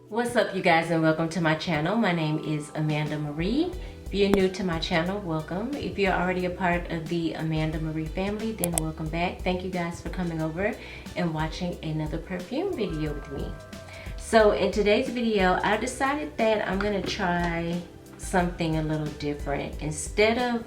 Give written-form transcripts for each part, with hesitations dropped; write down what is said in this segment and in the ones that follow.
What's up, you guys, and welcome to my channel. My name is Amanda Marie. If you're new to my channel, welcome. If you're already a part of the Amanda Marie family, then welcome back. Thank you guys for coming over and watching another perfume video with me. So in today's video, I decided that I'm gonna try something a little different. Instead of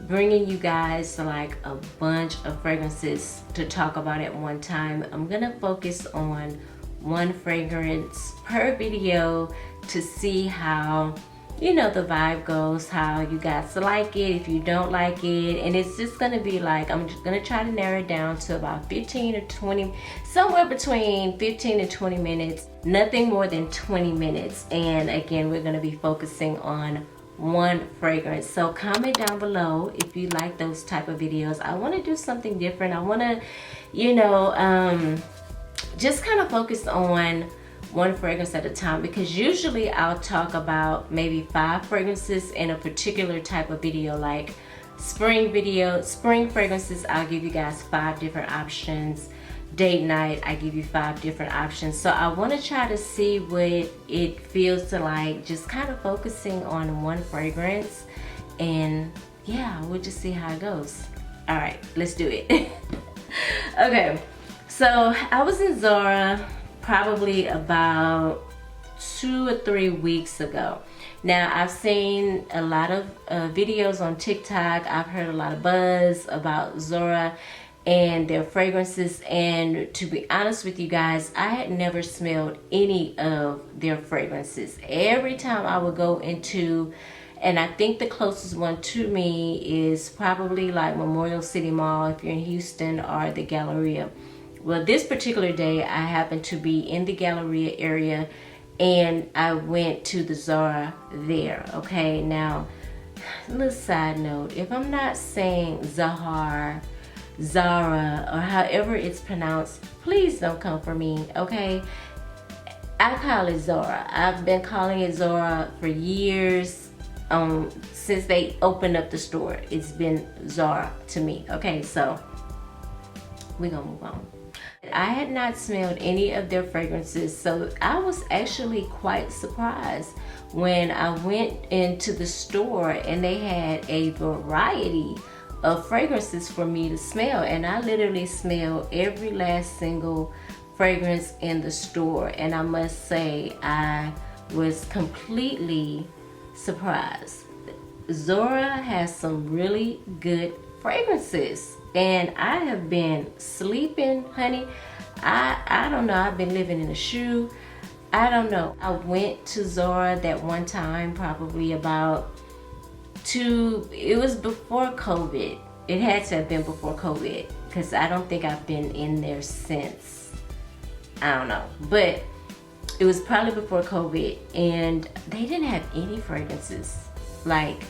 bringing you guys like a bunch of fragrances to talk about at one time, I'm gonna focus on one fragrance per video to see how, you know, the vibe goes, how you guys like it, if you don't like it. And it's just gonna be like, I'm just gonna try to narrow it down to about 15 or 20, somewhere between 15 and 20 minutes, nothing more than 20 minutes. And again, we're gonna be focusing on one fragrance. So comment down below if you like those type of videos. I want to do something different. I want to, you know, just kind of focus on one fragrance at a time, because usually I'll talk about maybe 5 fragrances in a particular type of video. Like spring fragrances, I'll give you guys 5 different options. Date night, I give you 5 different options. So I want to try to see what it feels to like just kind of focusing on one fragrance, and yeah, we'll just see how it goes. All right, let's do it. Okay, so I was in Zara probably about 2 or 3 weeks ago. Now, I've seen a lot of videos on TikTok. I've heard a lot of buzz about Zara and their fragrances, and to be honest with you guys, I had never smelled any of their fragrances. Every time I would go into, and I think the closest one to me is probably like Memorial City Mall if you're in Houston, or the Galleria. Well, this particular day I happened to be in the Galleria area, and I went to the Zara there. Okay, now little side note, if I'm not saying Zara, or however it's pronounced, please don't come for me, okay? I call it Zara. I've been calling it Zara for years. Since they opened up the store, it's been Zara to me. Okay, so we're gonna move on. I had not smelled any of their fragrances, so I was actually quite surprised when I went into the store and they had a variety of fragrances for me to smell, and I literally smelled every last single fragrance in the store, and I must say I was completely surprised. Zara has some really good fragrances, and I have been sleeping, honey. I don't know, I've been living in a shoe. I don't know. I went to Zara that one time, probably about it was before COVID. It had to have been before COVID, because I don't think I've been in there since. I don't know, but it was probably before COVID, and they didn't have any fragrances, like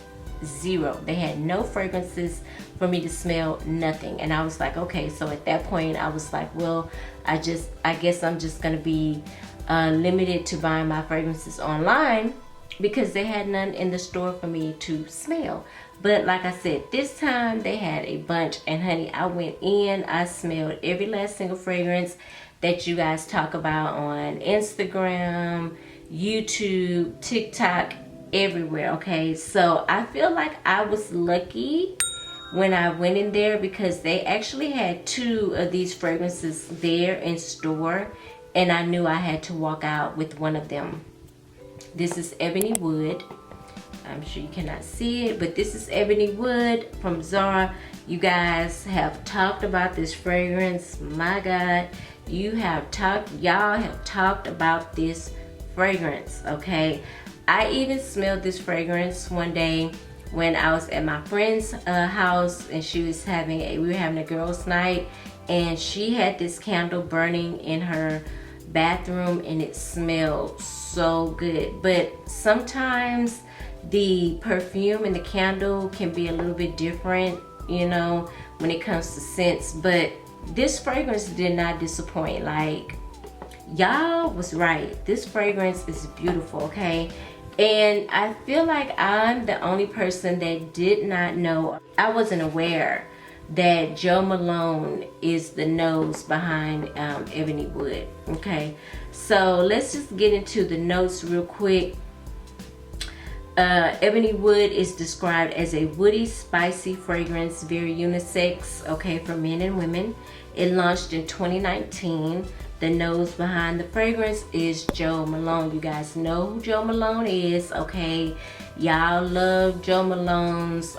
zero. They had no fragrances for me to smell, nothing. And I was like, okay, so at that point I was like, well, I guess I'm just gonna be limited to buying my fragrances online, because they had none in the store for me to smell. But like I said, this time they had a bunch, and honey, I went in, I smelled every last single fragrance that you guys talk about on Instagram, YouTube, TikTok, everywhere. Okay, so I feel like I was lucky when I went in there, because they actually had 2 of these fragrances there in store, and I knew I had to walk out with one of them. This is Ebony Wood. I'm sure you cannot see it, but this is Ebony Wood from Zara. You guys have talked about this fragrance. My God, y'all have talked about this fragrance, okay? I even smelled this fragrance one day when I was at my friend's house, and we were having a girls' night, and she had this candle burning in her bathroom, and it smelled so good. But sometimes the perfume and the candle can be a little bit different, you know, when it comes to scents. But this fragrance did not disappoint. Like, y'all was right. This fragrance is beautiful, okay? And I feel like I'm the only person that did not know. I wasn't aware that Joe Malone is the nose behind Ebony Wood. Okay, so let's just get into the notes real quick. Ebony Wood is described as a woody, spicy fragrance, very unisex, okay, for men and women. It launched in 2019. The nose behind the fragrance is Joe Malone. You guys know who Joe Malone is, okay? Y'all love Joe Malone's,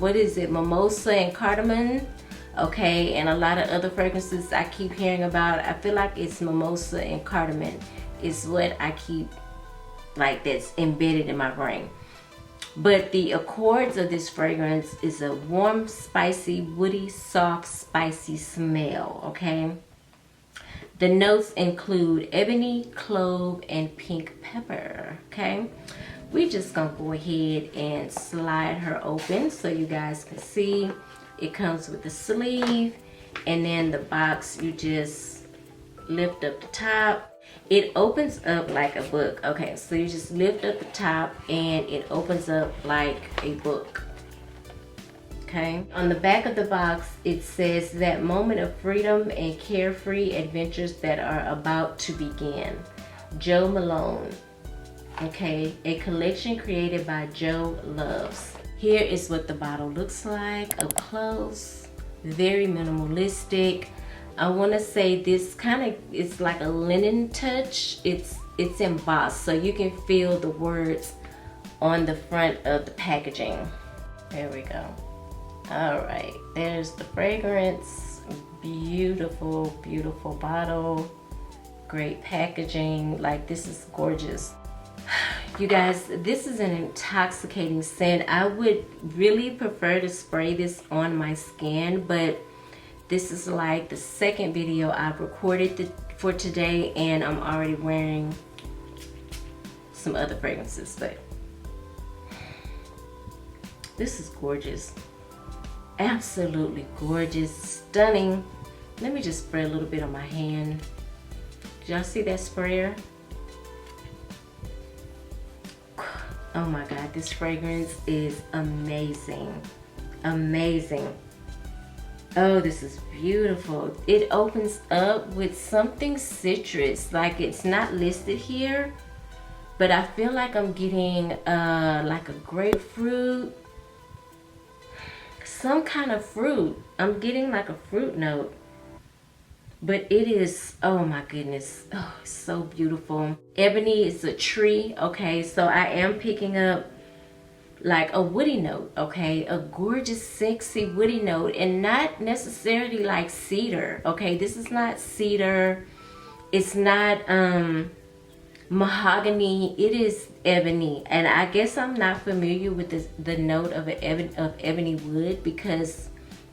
what is it, mimosa and cardamom, okay? And a lot of other fragrances I keep hearing about. I feel like it's mimosa and cardamom is what I keep, like, that's embedded in my brain. But the accords of this fragrance is a warm, spicy, woody, soft, spicy smell, okay? The notes include ebony, clove, and pink pepper, okay? We just gonna go ahead and slide her open so you guys can see. It comes with the sleeve, and then the box, you just lift up the top. It opens up like a book. Okay, so you just lift up the top and it opens up like a book. Okay, on the back of the box it says that moment of freedom and carefree adventures that are about to begin. Joe Malone. Okay, a collection created by Joe Loves. Here is what the bottle looks like up close. Very minimalistic. I want to say this kind of, it's like a linen touch. It's embossed, so you can feel the words on the front of the packaging. There we go. All right, there's the fragrance. Beautiful, beautiful bottle. Great packaging. Like, this is gorgeous. You guys, this is an intoxicating scent. I would really prefer to spray this on my skin, but this is like the second video I've recorded for today, and I'm already wearing some other fragrances, but this is gorgeous. Absolutely gorgeous, stunning. Let me just spray a little bit on my hand. Did y'all see that sprayer? Oh my God, this fragrance is amazing. Amazing. Oh, this is beautiful. It opens up with something citrus. Like, it's not listed here, but I feel like I'm getting like a grapefruit, some kind of fruit. I'm getting like a fruit note, but it is, oh my goodness, oh, it's so beautiful. Ebony is a tree, okay, so I am picking up like a woody note, okay, a gorgeous, sexy woody note, and not necessarily like cedar, okay. This is not cedar, it's not mahogany, it is ebony. And I guess I'm not familiar with the note of ebony wood, because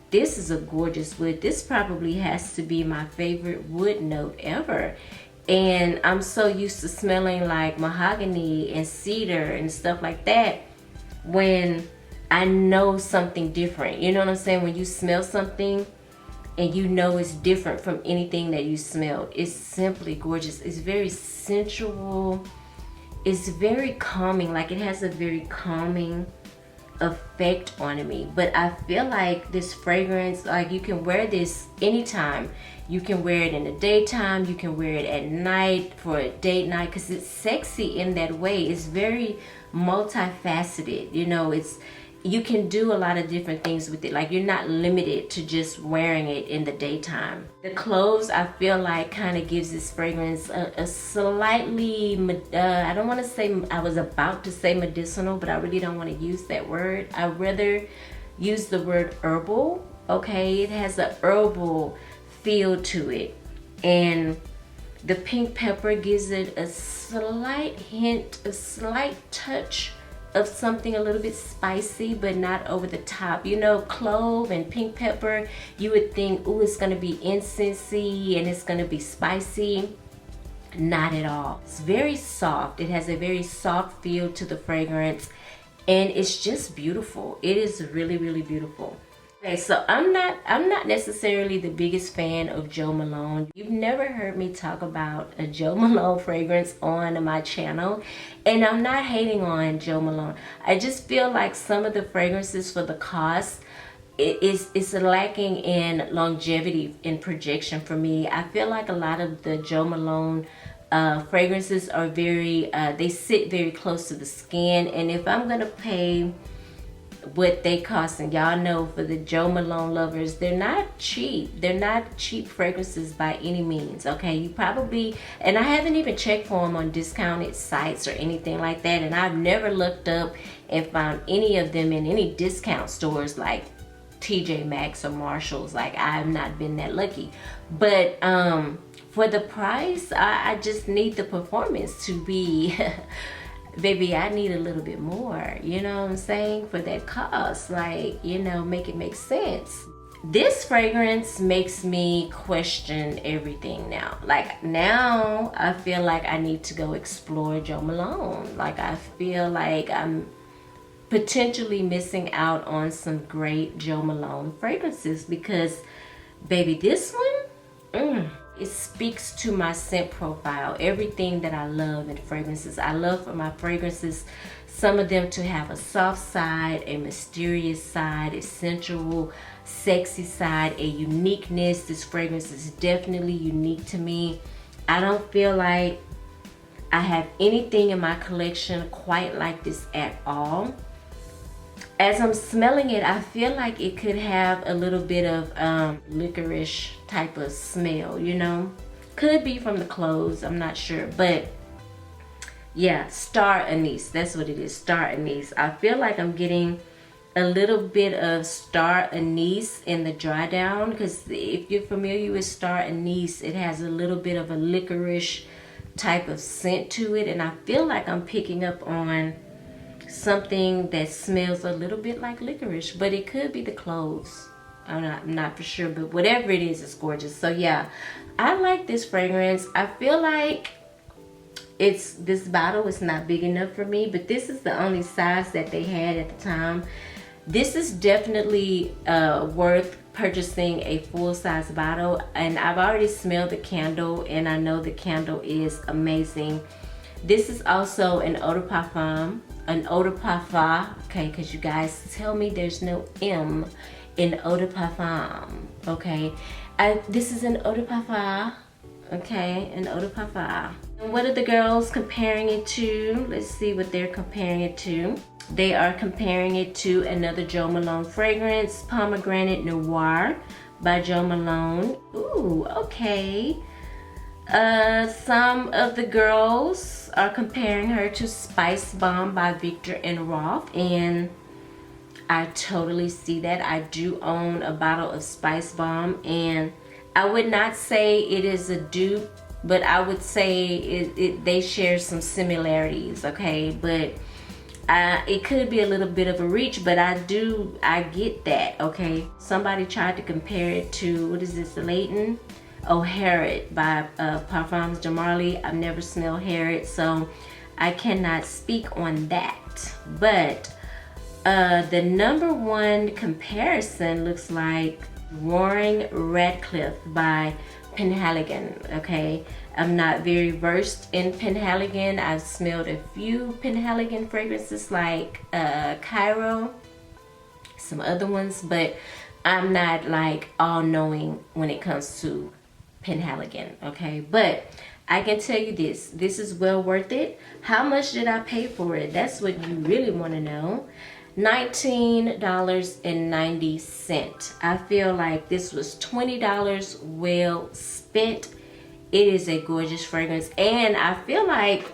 this is a gorgeous wood. This probably has to be my favorite wood note ever. And I'm so used to smelling like mahogany and cedar and stuff like that, when I know something different. You know what I'm saying? When you smell something and you know it's different from anything that you smelled. It's simply gorgeous. It's very sensual. It's very calming. Like, it has a very calming effect on me. But I feel like this fragrance, like, you can wear this anytime. You can wear it in the daytime, you can wear it at night for a date night, because it's sexy in that way. It's very multifaceted, you know. It's, you can do a lot of different things with it. Like, you're not limited to just wearing it in the daytime. The cloves, I feel like, kind of gives this fragrance a slightly, I don't want to say, I was about to say medicinal, but I really don't want to use that word. I'd rather use the word herbal, okay? It has a herbal feel to it. And the pink pepper gives it a slight hint, a slight touch of something a little bit spicy, but not over the top. You know, clove and pink pepper, you would think, ooh, it's gonna be incensey and it's gonna be spicy. Not at all. It's very soft. It has a very soft feel to the fragrance, and it's just beautiful. It is really, really beautiful. Okay, so I'm not necessarily the biggest fan of Joe Malone. You've never heard me talk about a Joe Malone fragrance on my channel, and I'm not hating on Joe Malone. I just feel like some of the fragrances, for the cost, it's lacking in longevity and projection for me. I feel like a lot of the Jo Malone fragrances are very they sit very close to the skin, and if I'm gonna pay what they cost, and y'all know for the Jo Malone lovers, they're not cheap. They're not cheap fragrances by any means, okay? You probably, and I haven't even checked for them on discounted sites or anything like that, and I've never looked up and found any of them in any discount stores like TJ Maxx or Marshalls. Like, I've not been that lucky. But for the price, I just need the performance to be baby, I need a little bit more, you know what I'm saying, for that cost. Like, you know, make it make sense. This fragrance makes me question everything now. Like, now I feel like I need to go explore Jo Malone. Like, I feel like I'm potentially missing out on some great Jo Malone fragrances, because baby, this one, it speaks to my scent profile, everything that I love in fragrances. I love for my fragrances, some of them to have a soft side, a mysterious side, a sensual, sexy side, a uniqueness. This fragrance is definitely unique to me. I don't feel like I have anything in my collection quite like this at all. As I'm smelling it, I feel like it could have a little bit of licorice type of smell, you know? Could be from the clothes, I'm not sure. But yeah, star anise, that's what it is, star anise. I feel like I'm getting a little bit of star anise in the dry down, because if you're familiar with star anise, it has a little bit of a licorice type of scent to it. And I feel like I'm picking up on something that smells a little bit like licorice, but it could be the cloves. I'm not for sure, but whatever it is, it's gorgeous. So yeah, I like this fragrance. I feel like this bottle is not big enough for me, but this is the only size that they had at the time. This is definitely worth purchasing a full-size bottle, and I've already smelled the candle, and I know the candle is amazing. This is also an eau de parfum, okay, because you guys tell me there's no M in eau de parfum, okay? This is an eau de parfum, okay, an eau de parfum. And what are the girls comparing it to? Let's see what they're comparing it to. They are comparing it to another Jo Malone fragrance, Pomegranate Noir by Jo Malone. Ooh, okay. Some of the girls are comparing her to Spice Bomb by Viktor and Rolf, and I totally see that. I do own a bottle of Spice Bomb, and I would not say it is a dupe, but I would say they share some similarities, okay? But it could be a little bit of a reach, but I get that, okay? Somebody tried to compare it to, what is this, Leighton? Oh, Harriet by Parfums de Marly. I've never smelled Harriet, so I cannot speak on that. But the #1 comparison looks like Roaring Radcliffe by Penhaligon, okay? I'm not very versed in Penhaligon. I've smelled a few Penhaligon fragrances like Cairo, some other ones, but I'm not like all-knowing when it comes to Penhaligon, okay? But I can tell you this is well worth it. How much did I pay for it? That's what you really want to know. $19.90. I feel like this was $20 well spent. It is a gorgeous fragrance, and I feel like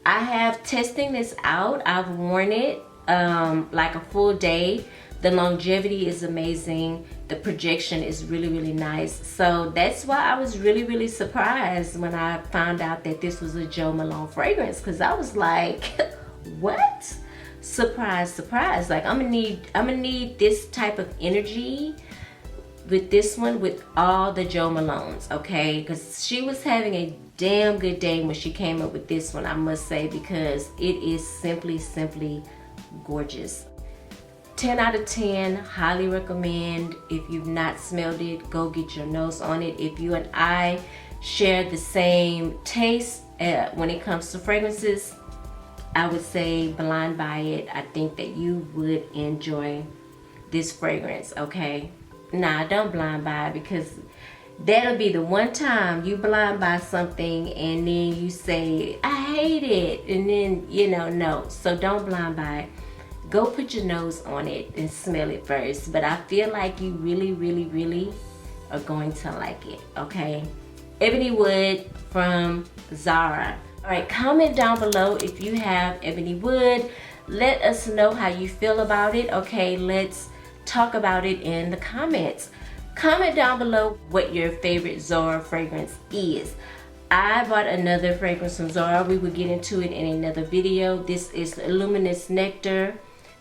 I have testing this out. I've worn it like a full day. The longevity is amazing. The projection is really, really nice. So that's why I was really, really surprised when I found out that this was a Jo Malone fragrance, because I was like, what? Surprise, surprise. Like, I'm gonna need this type of energy with this one, with all the Jo Malones, okay? Because she was having a damn good day when she came up with this one, I must say, because it is simply gorgeous. 10 out of 10, highly recommend. If you've not smelled it, go get your nose on it. If you and I share the same taste when it comes to fragrances, I would say blind buy it. I think that you would enjoy this fragrance, okay? Nah, don't blind buy, because that'll be the one time you blind buy something and then you say, I hate it, and then, you know, no. So don't blind buy it. Go put your nose on it and smell it first. But I feel like you really, really, really are going to like it, okay? Ebony Wood from Zara. All right, comment down below if you have Ebony Wood. Let us know how you feel about it, okay? Let's talk about it in the comments. Comment down below what your favorite Zara fragrance is. I bought another fragrance from Zara. We will get into it in another video. This is Luminous Nectar.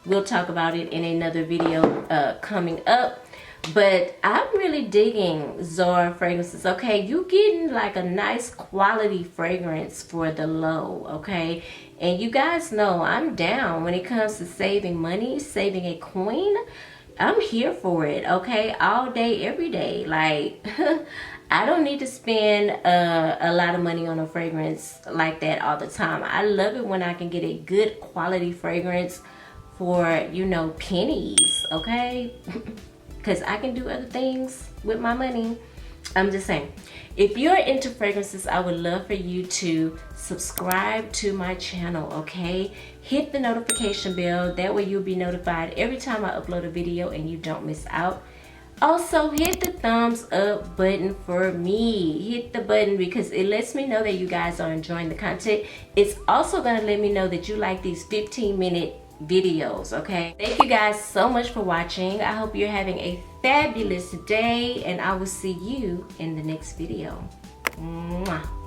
We'll talk about it in another video coming up. But I'm really digging Zara fragrances, okay? You getting like a nice quality fragrance for the low, okay? And you guys know I'm down when it comes to saving money, saving a coin. I'm here for it, okay? All day, every day. Like, I don't need to spend a lot of money on a fragrance like that all the time. I love it when I can get a good quality fragrance for, you know, pennies, okay? Because I can do other things with my money. I'm just saying, if you're into fragrances, I would love for you to subscribe to my channel, okay? Hit the notification bell. That way you'll be notified every time I upload a video and you don't miss out. Also, hit the thumbs up button for me. Hit the button because it lets me know that you guys are enjoying the content. It's also gonna let me know that you like these 15-minute videos, okay? Thank you guys so much for watching. I hope you're having a fabulous day, and I will see you in the next video. Mwah.